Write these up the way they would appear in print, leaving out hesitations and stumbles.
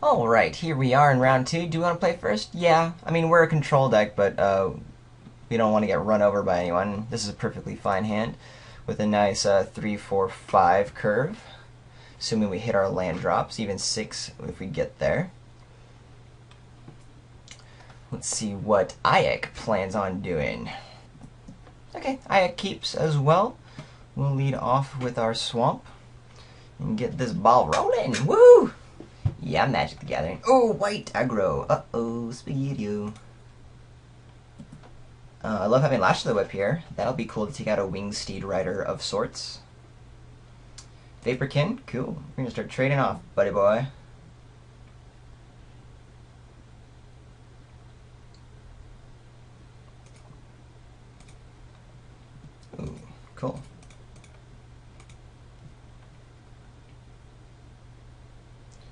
Alright, here we are in round two. Do you want to play first? Yeah. I mean, we're a control deck, but we don't want to get run over by anyone. This is a perfectly fine hand with a nice 3-4-5 curve, assuming we hit our land drops, even 6 if we get there. Let's see what Ayek plans on doing. Okay, Ayek keeps as well. We'll lead off with our swamp and get this ball rolling. Woo! Yeah, Magic the Gathering. Oh, white aggro. Uh-oh, Spaghetti-O. I love having Lash of the Whip here. That'll be cool to take out a Winged Steed Rider of sorts. Vaporkin, cool. We're gonna start trading off, buddy boy. Ooh, cool.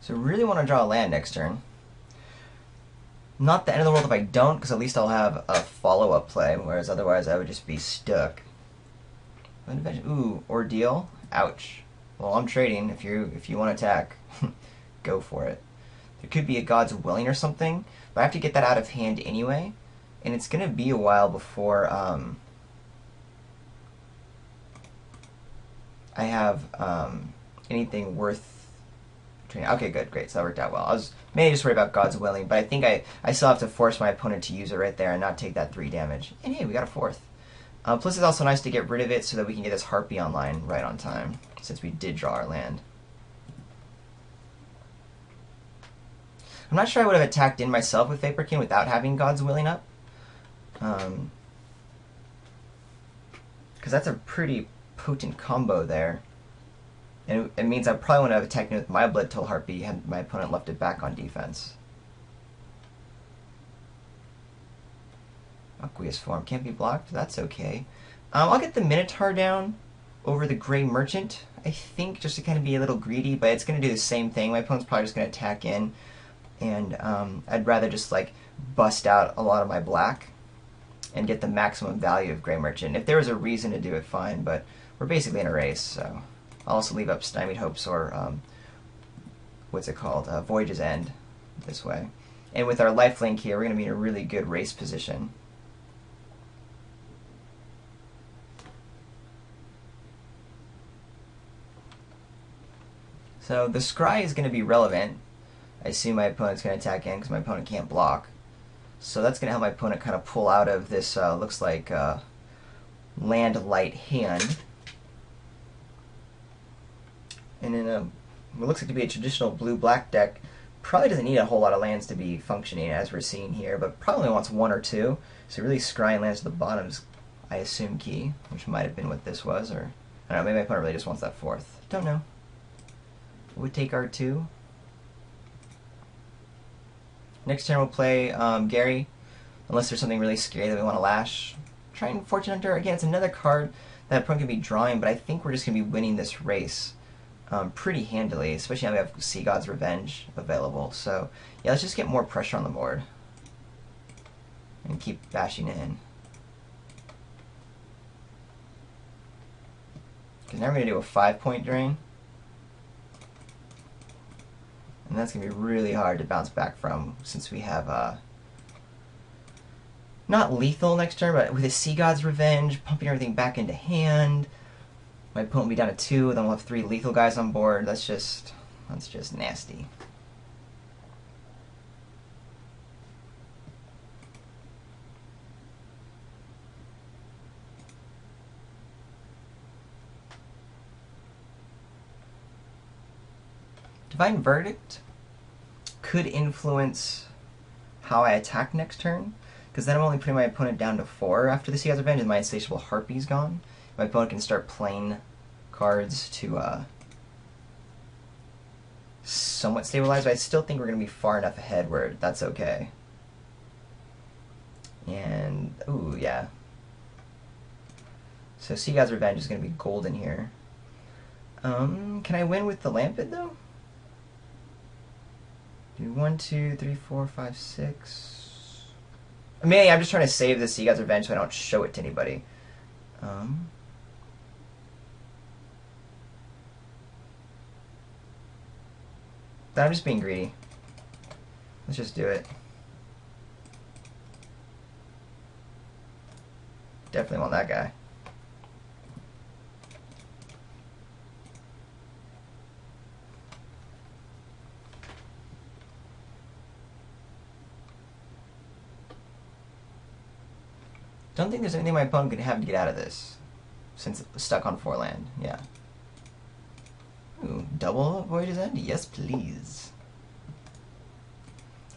So really want to draw a land next turn. Not the end of the world if I don't, because at least I'll have a follow-up play, whereas otherwise I would just be stuck. Ooh, Ordeal? Ouch. Well, I'm trading. If you want to attack, go for it. There could be a God's Willing or something, but I have to get that out of hand anyway, and it's going to be a while before I have anything worth training. Okay, good, great. So that worked out well. I was mainly just worried about God's Willing, but I think I still have to force my opponent to use it right there and not take that 3 damage. And hey, we got a 4th. Plus, it's also nice to get rid of it so that we can get this Harpy online right on time, since we did draw our land. I'm not sure I would have attacked in myself with Vaporkin without having God's Willing up. Because that's a pretty potent combo there. And it means I probably wouldn't have attacked with my Blood Toll Harpy had my opponent left it back on defense. Aqueous Form can't be blocked. That's okay. I'll get the Minotaur down over the Grey Merchant, I think, just to kind of be a little greedy, but it's going to do the same thing. My opponent's probably just going to attack in, and I'd rather just like bust out a lot of my black and get the maximum value of Grey Merchant. If there was a reason to do it, fine, but we're basically in a race, so I'll also leave up Stymied Hopes or what's it called? Voyage's End this way. And with our lifelink here, we're going to be in a really good race position. So the Scry is going to be relevant. I assume my opponent's going to attack in because my opponent can't block. So that's going to help my opponent kind of pull out of this, looks like, land light hand. And in what looks like to be a traditional blue-black deck, probably doesn't need a whole lot of lands to be functioning as we're seeing here, but probably only wants 1 or 2. So really scrying lands to the bottom is, I assume, key, which might have been what this was, or I don't know, maybe my opponent really just wants that 4th. Don't know. Would take our 2. Next turn we'll play Gary, unless there's something really scary that we want to lash. Trying Fortune Hunter, again, it's another card that opponent can be drawing, but I think we're just going to be winning this race pretty handily, especially now we have Sea God's Revenge available. So yeah, let's just get more pressure on the board and keep bashing in. Because now we're going to do a 5-point drain. And that's going to be really hard to bounce back from, since we have, not lethal next turn, but with a Sea God's Revenge, pumping everything back into hand. My opponent will be down to 2, then we'll have 3 lethal guys on board. That's just nasty. Divine Verdict could influence how I attack next turn, because then I'm only putting my opponent down to 4 after the Sea God's Revenge, and my Insatiable Harpy's gone. My opponent can start playing cards to somewhat stabilize, but I still think we're going to be far enough ahead where that's okay. And, ooh, yeah. So Sea God's Revenge is going to be golden here. Can I win with the Lampid, though? Do 1, 2, 3, 4, 5, 6. I mean, I'm just trying to save the Sea God's Revenge so I don't show it to anybody. But I'm just being greedy. Let's just do it. Definitely want that guy. Don't think there's anything my opponent could have to get out of this, since it was stuck on 4 land. Yeah. Ooh, double Voyage's End? Yes, please.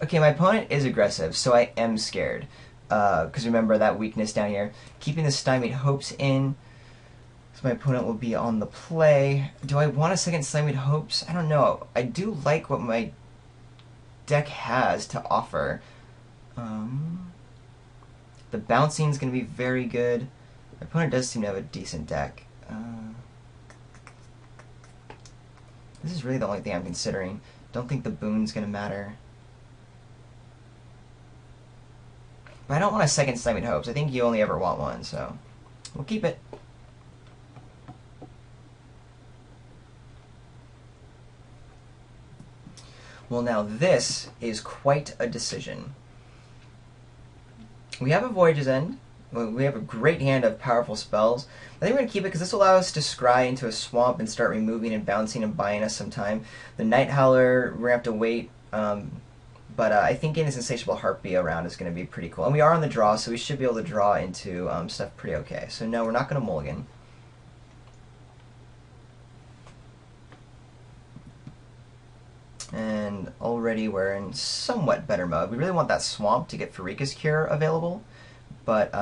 Okay, my opponent is aggressive, so I am scared. Because remember that weakness down here. Keeping the Stymied Hopes in, so my opponent will be on the play. Do I want a second Stymied Hopes? I don't know. I do like what my deck has to offer. The bouncing is going to be very good. My opponent does seem to have a decent deck. This is really the only thing I'm considering. Don't think the boon's going to matter. But I don't want a second Stymied Hopes. I think you only ever want one, so we'll keep it. Well, now this is quite a decision. We have a Voyage's End. We have a great hand of powerful spells. I think we're going to keep it because this will allow us to scry into a swamp and start removing and bouncing and buying us some time. The Night Howler, we're going to have to wait. But I think getting this Insatiable Harpy around is going to be pretty cool. And we are on the draw, so we should be able to draw into stuff pretty okay. So no, we're not going to mulligan. And already we're in somewhat better mode. We really want that swamp to get Pharika's Cure available, but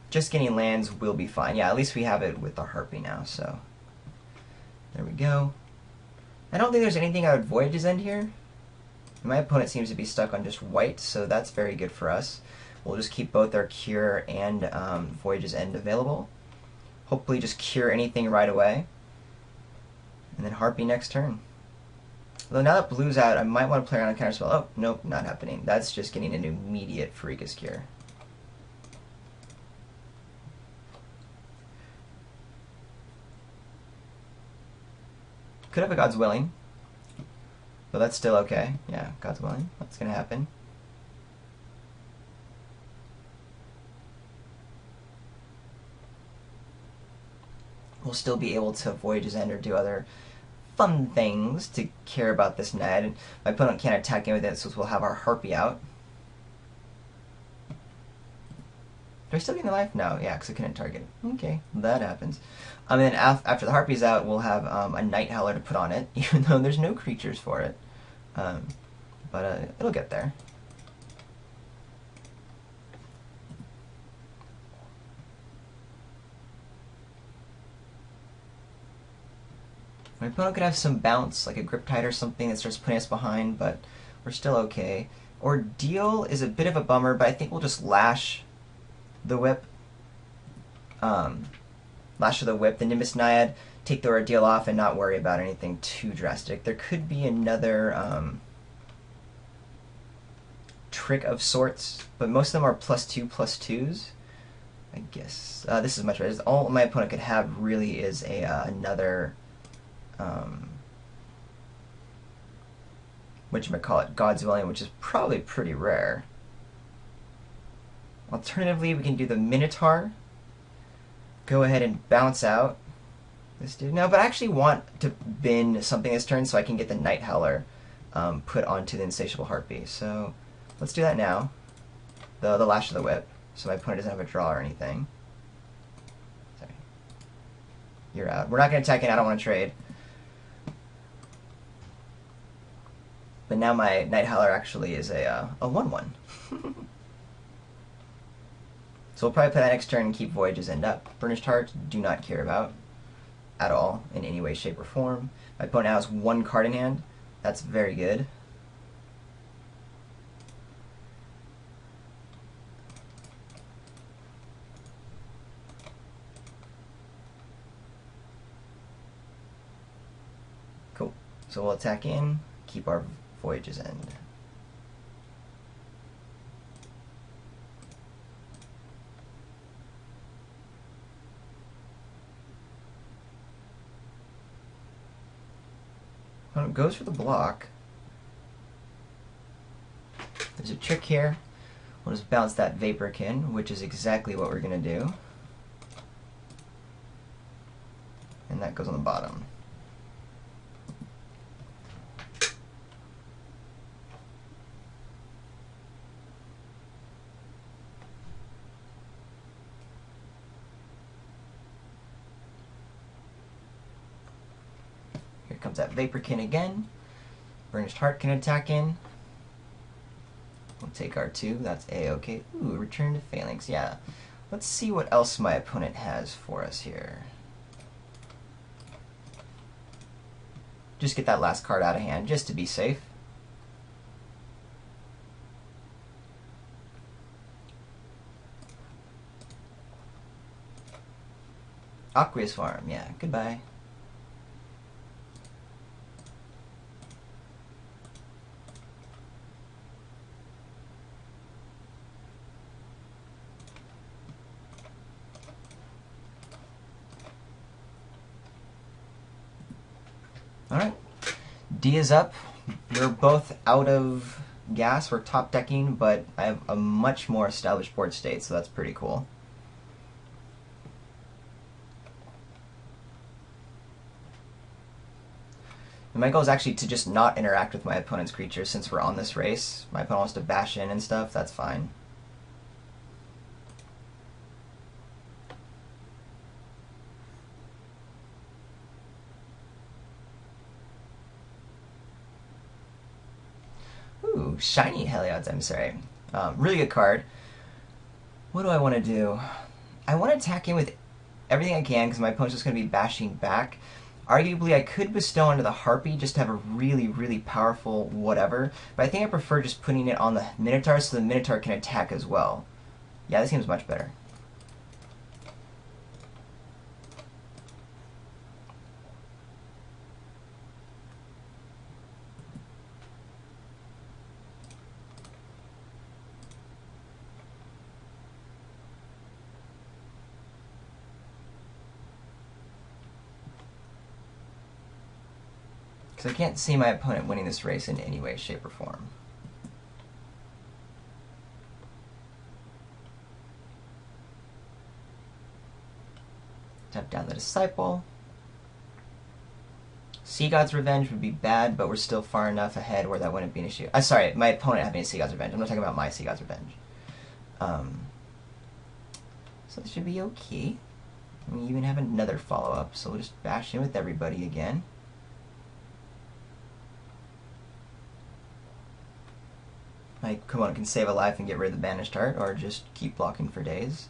just getting lands will be fine. Yeah, at least we have it with the Harpy now, so there we go. I don't think there's anything I would Voyage's End here. My opponent seems to be stuck on just white, so that's very good for us. We'll just keep both our Cure and Voyage's End available. Hopefully just cure anything right away. And then Harpy next turn. Although now that blue's out, I might want to play around a counterspell. Oh, nope, not happening. That's just getting an immediate Pharika's Cure. Could have a God's Willing. But that's still okay. Yeah, God's Willing. That's going to happen. We'll still be able to Voyage's End or do other fun things to care about this net. And my opponent can't attack in with it, so we'll have our Harpy out. Do I still get any life? No, yeah, because I couldn't target it. Okay, that happens. And then after the Harpy's out, we'll have a Night Howler to put on it, even though there's no creatures for it. But it'll get there. My opponent could have some bounce, like a Griptide or something that starts putting us behind, but we're still okay. Ordeal is a bit of a bummer, but I think we'll just Lash the Whip. Lash of the Whip, the Nimbus Naiad, take the Ordeal off and not worry about anything too drastic. There could be another trick of sorts, but most of them are +2/+2s, I guess. This is much better. All my opponent could have really is another whatchamacallit, God's Willing, which is probably pretty rare. Alternatively, we can do the Minotaur. Go ahead and bounce out this dude. No, but I actually want to bin something this turn so I can get the Night Howler put onto the Insatiable Harpy. So let's do that now. The Lash of the Whip, so my opponent doesn't have a draw or anything. Sorry. You're out. We're not going to attack in. I don't want to trade. But now my Night Howler actually is a 1/1. So we'll probably play that next turn and keep Voyage's End up. Burnished Heart, do not care about at all in any way, shape, or form. My opponent now has 1 card in hand. That's very good. Cool. So we'll attack in, keep our Voyage's End. Goes for the block. There's a trick here. We'll just bounce that Vaporkin, which is exactly what we're going to do. And that goes on the bottom. Here comes that Vaporkin again. Burnished Heart can attack in. We'll take our 2. That's A-okay. Ooh, return to Phalanx. Yeah. Let's see what else my opponent has for us here. Just get that last card out of hand, just to be safe. Aqueous Farm, yeah, goodbye. Alright, D is up. We're both out of gas. We're top decking, but I have a much more established board state, so that's pretty cool. And my goal is actually to just not interact with my opponent's creatures since we're on this race. My opponent wants to bash in and stuff, that's fine. Ooh, shiny Heliod's Emissary. Really good card. What do I want to do? I want to attack in with everything I can because my opponent's just going to be bashing back. Arguably, I could bestow onto the Harpy just to have a really, really powerful whatever, but I think I prefer just putting it on the Minotaur so the Minotaur can attack as well. Yeah, this seems much better. Because I can't see my opponent winning this race in any way, shape, or form. Tap down the Disciple. Sea God's Revenge would be bad, but we're still far enough ahead where that wouldn't be an issue. Sorry, my opponent having a Sea God's Revenge. I'm not talking about my Sea God's Revenge. So this should be okay. We even have another follow-up, so we'll just bash in with everybody again. My opponent can save a life and get rid of the Banished Heart, or just keep blocking for days.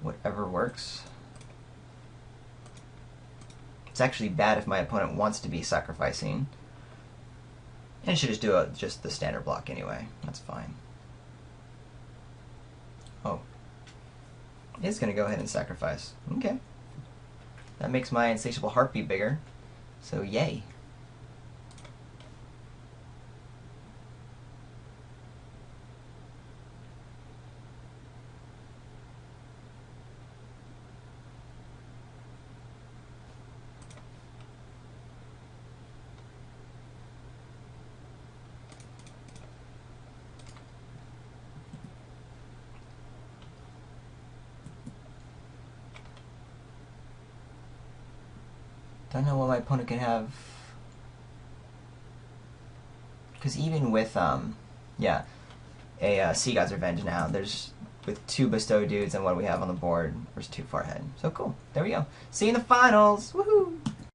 Whatever works. It's actually bad if my opponent wants to be sacrificing. And should just do just the standard block anyway. That's fine. Oh. It's going to go ahead and sacrifice. Okay. That makes my Insatiable Harpy bigger. So yay. Don't know what my opponent can have. Because even with, yeah, a Sea God's Revenge now, there's, with 2 Bestow dudes and what we have on the board, we're too far ahead. So cool. There we go. See you in the finals. Woohoo!